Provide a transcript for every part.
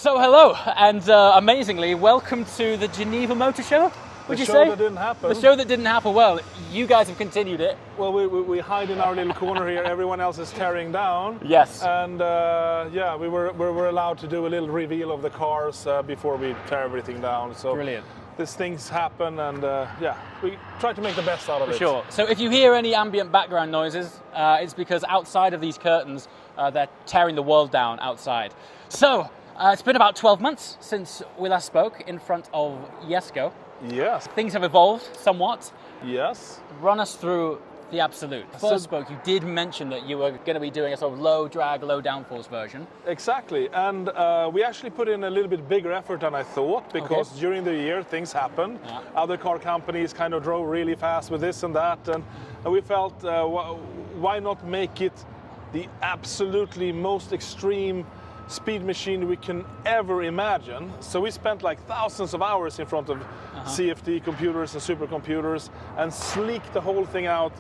So hello, and amazingly, welcome to the Geneva Motor Show. Would you say? The show that didn't happen. The show that didn't happen. Well, you guys have continued it. Well, we hide in our little corner here. Everyone else is tearing down. Yes. And yeah, we were allowed to do a little reveal of the cars before we tear everything down. So brilliant. These things happen, and yeah, we try to make the best out of it. For sure. So if you hear any ambient background noises, it's because outside of these curtains, they're tearing the world down outside. So it's been about 12 months since we last spoke in front of Jesko. Yes. Things have evolved somewhat. Yes. Run us through the Absolute. Before we spoke, you did mention that you were going to be doing a sort of low drag, low downforce version. Exactly, and we actually put in a little bit bigger effort than I thought, because during the year things happened. Yeah. Other car companies kind of drove really fast with this and that, and we felt why not make it the absolutely most extreme speed machine we can ever imagine. So we spent like thousands of hours in front of CFD computers and supercomputers and sleeked the whole thing out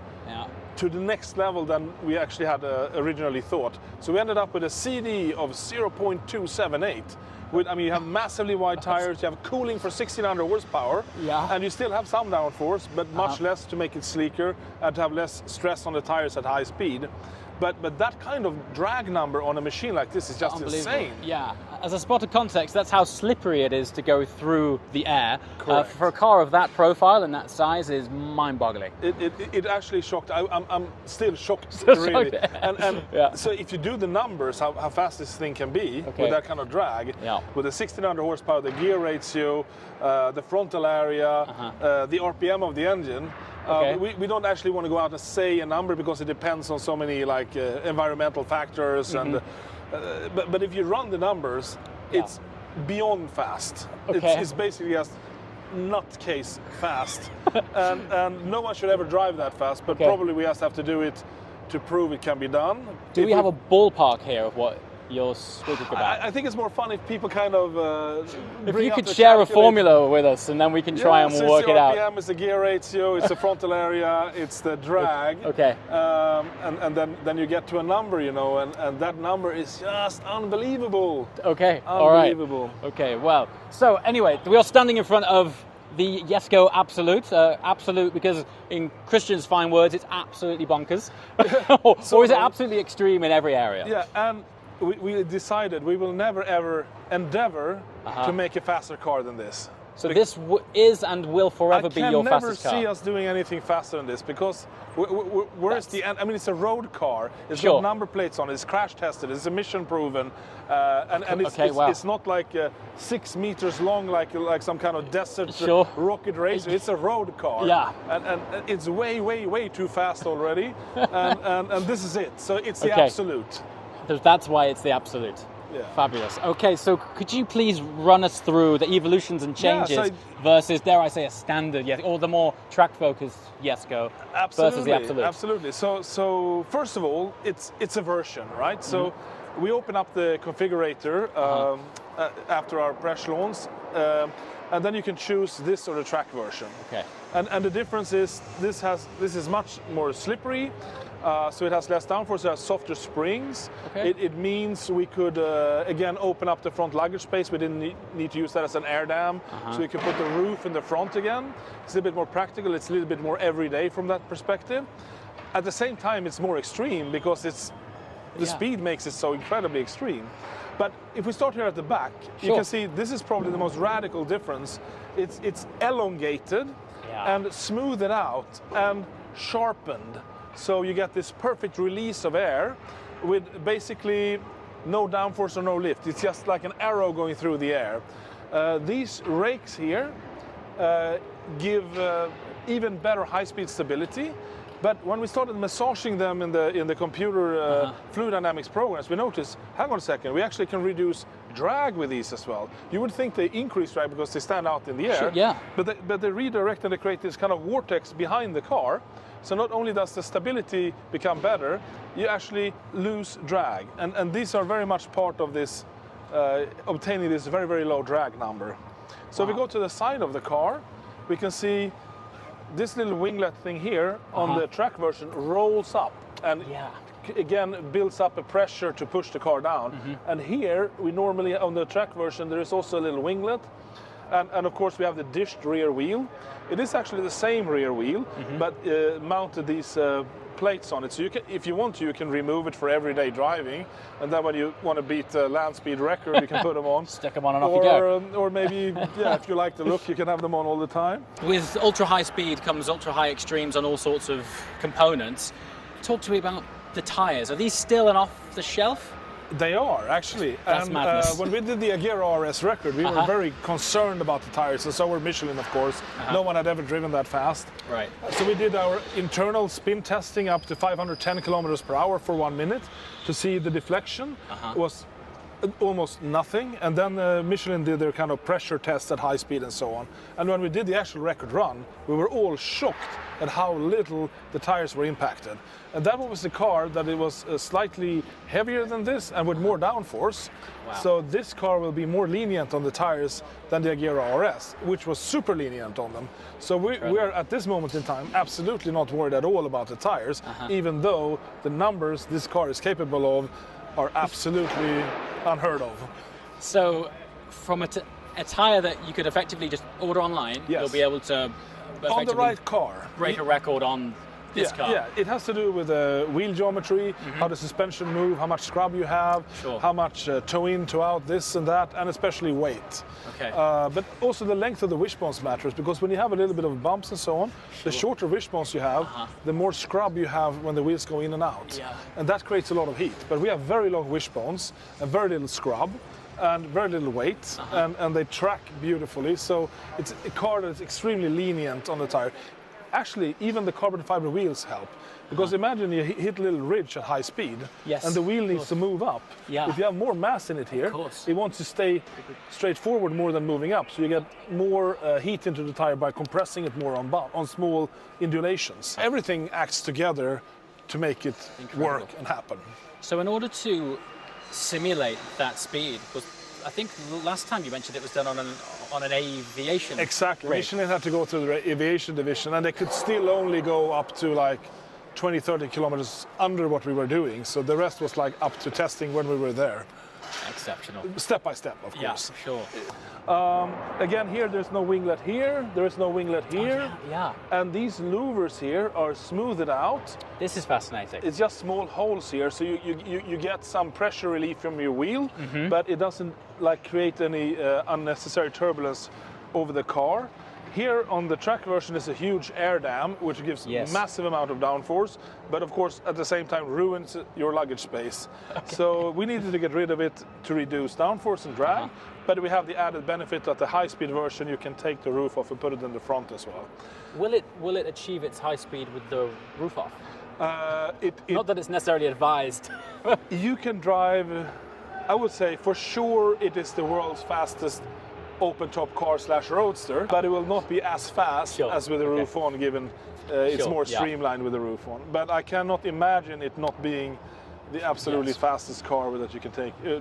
to the next level than we actually had originally thought. So we ended up with a CD of 0.278. With, I mean, you have massively wide tires, you have cooling for 1600 horsepower, and you still have some downforce, but much less to make it sleeker and to have less stress on the tires at high speed. But that kind of drag number on a machine like this is just insane. Yeah, as a spot of context, that's how slippery it is to go through the air. Correct. For a car of that profile and that size is mind-boggling. It actually shocked. I'm still shocked, Still really. shocked. And Yeah. so if you do the numbers, how fast this thing can be with that kind of drag, with the 1600 horsepower, the gear ratio, the frontal area, the RPM of the engine. We don't actually want to go out and say a number because it depends on so many like environmental factors, and but if you run the numbers, it's beyond fast. It's basically just nutcase fast, and no one should ever drive that fast. But probably we just have to do it to prove it can be done. Do we have a ballpark here of what you're speaking about? I think it's more fun if people kind of if you could share a formula with us, and then we can try and work it out. It's the RPM, it's the gear ratio, it's the frontal area, it's the drag. And then you get to a number, you know, and that number is just unbelievable. Unbelievable. All right. Okay, well, so anyway, we are standing in front of the Jesko Absolute. Absolute because in Christian's fine words, it's absolutely bonkers. Or is it absolutely extreme in every area? Yeah, and we decided we will never ever endeavor to make a faster car than this. So this is and will forever be your fastest car. I can never see us doing anything faster than this, because where's the end? I mean, it's a road car. It's got number plates on it. It's crash tested. It's emission proven, and it's not like 6 meters long, like some kind of desert rocket racer. It's a road car. Yeah, and it's way too fast already. and this is it. So it's the Absolute. That's why it's the Absolute. Yeah. Fabulous. Okay, so could you please run us through the evolutions and changes versus, dare I say, a standard or the more track-focused Jesko versus the Absolute? Absolutely. So first of all, it's a version, right? So we open up the configurator after our press launch, and then you can choose this or the track version. Okay. And the difference is this is much more slippery. So it has less downforce, it has softer springs. It means we could, again, open up the front luggage space. We didn't need to use that as an air dam. So we can put the roof in the front again. It's a little bit more practical. It's a little bit more everyday from that perspective. At the same time, it's more extreme because the speed makes it so incredibly extreme. But if we start here at the back, you can see this is probably the most radical difference. It's elongated and smoothed out and sharpened. So you get this perfect release of air with basically no downforce or no lift. It's just like an arrow going through the air. These rakes here give even better high-speed stability. But when we started massaging them in the computer fluid dynamics programs, we noticed, hang on a second, we actually can reduce drag with these as well. You would think they increase drag because they stand out in the air, but they redirect and they create this kind of vortex behind the car. So not only does the stability become better, you actually lose drag. And these are very much part of this, obtaining this very low drag number. So if we go to the side of the car, we can see this little winglet thing here on the track version rolls up and again builds up a pressure to push the car down. And here we normally on the track version there is also a little winglet, and of course we have the dished rear wheel. It is actually the same rear wheel, but mounted these plates on it. So you can, if you want to, you can remove it for everyday driving, and then when you want to beat the land speed record, you can put them on. Stick them on and off you go. Or maybe, yeah, if you like the look, you can have them on all the time. With ultra high speed comes ultra high extremes on all sorts of components. Talk to me about the tyres. Are these still an off-the-shelf? They are, actually. That's madness. When we did the Agera RS record, we were very concerned about the tires, and so were Michelin, of course. No one had ever driven that fast. Right. So we did our internal spin testing up to 510 kilometers per hour for 1 minute to see the deflection. It was almost nothing, and then Michelin did their kind of pressure test at high speed and so on. And when we did the actual record run, we were all shocked at how little the tires were impacted. And that was the car that it was slightly heavier than this and with more downforce. Wow. So this car will be more lenient on the tires than the Agera RS, which was super lenient on them. So we are at this moment in time absolutely not worried at all about the tires, even though the numbers this car is capable of are absolutely unheard of. So from a tyre that you could effectively just order online, you'll be able to on the right car break a record on this car. Yeah, it has to do with the wheel geometry, how the suspension move, how much scrub you have, how much toe in, toe out, this and that, and especially weight. Okay. But also the length of the wishbones matters, because when you have a little bit of bumps and so on, the shorter wishbones you have, the more scrub you have when the wheels go in and out. Yeah. And that creates a lot of heat. But we have very long wishbones and very little scrub and very little weight, and they track beautifully. So it's a car that's extremely lenient on the tire. Actually, even the carbon fiber wheels help. Because imagine you hit a little ridge at high speed, and the wheel needs to move up. Yeah. If you have more mass in it here, it wants to stay straight forward more than moving up. So you get more heat into the tire by compressing it more on small undulations. Everything acts together to make it work and happen. So in order to simulate that speed, because I think the last time you mentioned it was done on an aviation. Exactly. rig. Michelin had to go through the aviation division, and they could still only go up to like 20-30 kilometers under what we were doing. So the rest was like up to testing when we were there. Exceptional. Step by step, of course. Yeah, sure. Again, here there's no winglet here, there is no winglet here. Yeah. And these louvers here are smoothed out. This is fascinating. It's just small holes here, so you get some pressure relief from your wheel, but it doesn't like create any unnecessary turbulence over the car. Here on the track version is a huge air dam, which gives massive amount of downforce, but of course at the same time ruins your luggage space. Okay. So we needed to get rid of it to reduce downforce and drag, but we have the added benefit that the high-speed version you can take the roof off and put it in the front as well. Will it achieve its high speed with the roof off? Not that it's necessarily advised. You can drive, I would say for sure it is the world's fastest open-top car / roadster, but it will not be as fast as with the roof on, given it's more streamlined with the roof on. But I cannot imagine it not being the absolutely fastest car that you can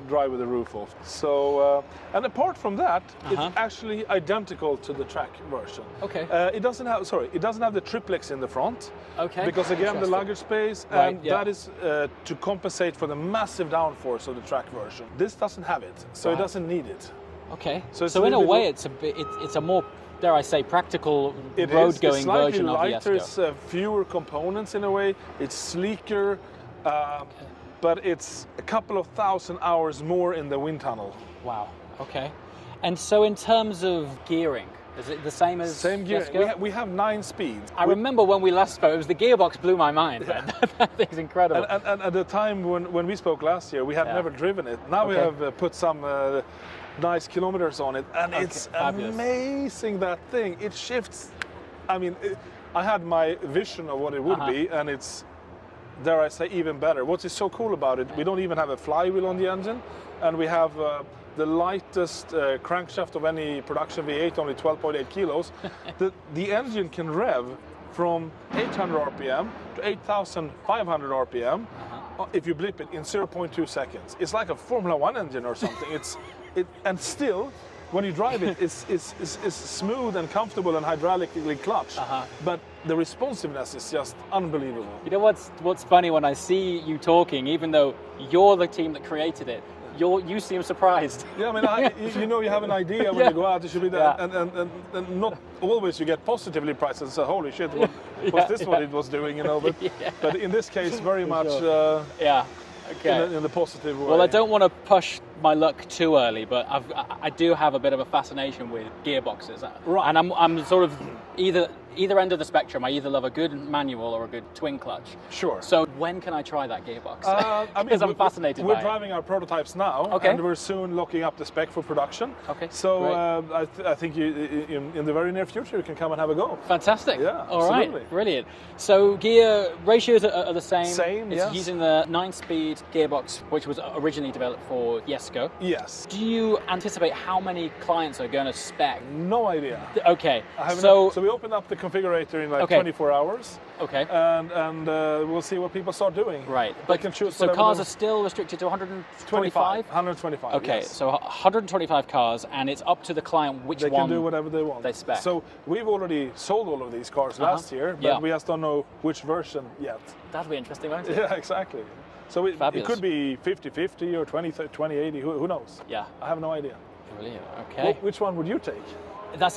drive with the roof off. So, and apart from that, it's actually identical to the track version. Okay. It doesn't have the triplex in the front. Okay. Because again, the luggage space, and that is to compensate for the massive downforce of the track version. This doesn't have it, so it doesn't need it. Okay. So in a way, it's a more, dare I say, practical road-going version of the Jesko. It's fewer components in a way. It's sleeker, but it's a couple of thousand hours more in the wind tunnel. Wow. Okay. And so in terms of gearing, is it the same as Same gearing. Jesko? We have 9 speeds. I remember when we last spoke, it was the gearbox blew my mind. That thing's incredible. And at the time when we spoke last year, we had never driven it. Now we have put some nice kilometers on it, and it's amazing, that thing. It shifts. I mean, I had my vision of what it would be, and it's, dare I say, even better. What is so cool about it, we don't even have a flywheel on the engine, and we have the lightest crankshaft of any production V8, only 12.8 kilos. The engine can rev from 800 RPM to 8,500 RPM if you blip it in 0.2 seconds. It's like a Formula 1 engine or something. And still, when you drive it, it's smooth and comfortable and hydraulically clutched. But the responsiveness is just unbelievable. You know what's funny when I see you talking, even though you're the team that created it, you seem surprised. Yeah, I mean, you know, you have an idea when you go out. It should be there, and not always you get positively priced and say, "Holy shit, what's this? What it was doing?" You know. But in this case, very much. Okay. In the positive way. Well, I don't want to push my luck too early, but I do have a bit of a fascination with gearboxes. Right. And I'm sort of either end of the spectrum. I either love a good manual or a good twin clutch. Sure. So when can I try that gearbox? Because I'm fascinated by it. We're driving our prototypes now, and we're soon locking up the spec for production. Okay. So I think in the very near future you can come and have a go. Fantastic. Yeah. All absolutely. right. Brilliant. So gear ratios are the same. Same. It's using the 9-speed gearbox, which was originally developed for Jesko. Yes. Do you anticipate how many clients are going to spec? No idea. Okay. So we opened up the configurator in like 24 hours. Okay. And we'll see what people start doing. Right. They can choose. So cars are still restricted to 125? 125. Okay. Yes. So 125 cars, and it's up to the client which they one can do whatever they want. They spec. So we've already sold all of these cars last year, but we just don't know which version yet. That'd be interesting, won't it? Yeah, exactly. So it could be 50-50 or 20-80, who knows? Yeah. I have no idea. Brilliant, okay. Well, which one would you take? That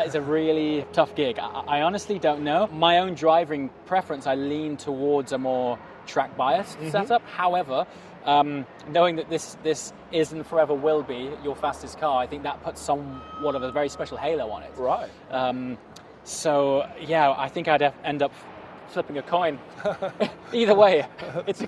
is a really tough gig. I honestly don't know. My own driving preference, I lean towards a more track biased setup. However, knowing that this is and forever will be your fastest car, I think that puts somewhat of a very special halo on it. Right. So yeah, I think I'd end up flipping a coin. Either way, it's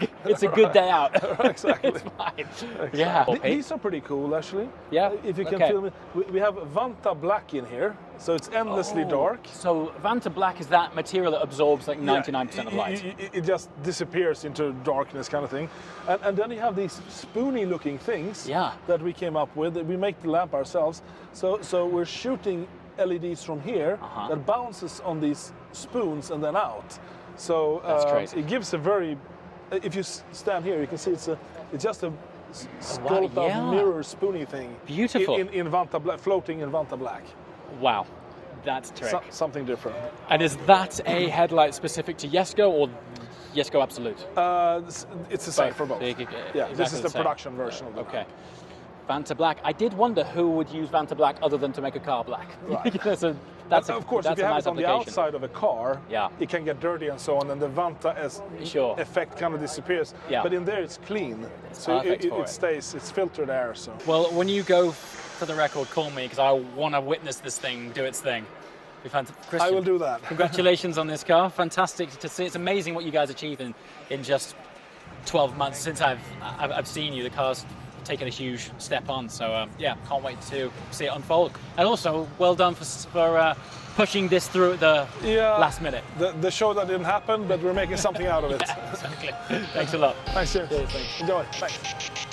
a good day out. Exactly. It's fine. Exactly. Yeah. These are pretty cool, actually. Yeah. If you can film it, we have Vanta Black in here, so it's endlessly dark. So Vanta Black is that material that absorbs like 99% of light. It just disappears into darkness, kind of thing. And then you have these spoony-looking things that we came up with. We make the lamp ourselves. So we're shooting LEDs from here that bounces on these spoons and then out. So that's crazy. it gives a very. If you stand here, you can see it's just a sculpted out mirror spoony thing. Beautiful. In Vanta Black, floating in Vanta Black. Wow, that's trick. Something different. And is that a headlight specific to Jesko or Jesko Absolute? It's the same for both. Exactly this is the production version of it. Okay. Vanta Black. I did wonder who would use Vanta Black other than to make a car black. Right. So of course, if you have it on the outside of a car, it can get dirty and so on, and the Vanta effect kind of disappears. Yeah. But in there, it's clean, so it stays. It's filtered air. So. Well, when you go for the record, call me because I want to witness this thing do its thing. Christian, I will do that. Congratulations on this car. Fantastic to see. It's amazing what you guys achieved in just 12 months since I've seen you. The car's taken a huge step on, so can't wait to see it unfold. And also, well done for pushing this through at the last minute. The show that didn't happen, but we're making something out of it. Exactly. Thanks a lot. Thanks, James. Cheers, thanks. Enjoy. Thanks.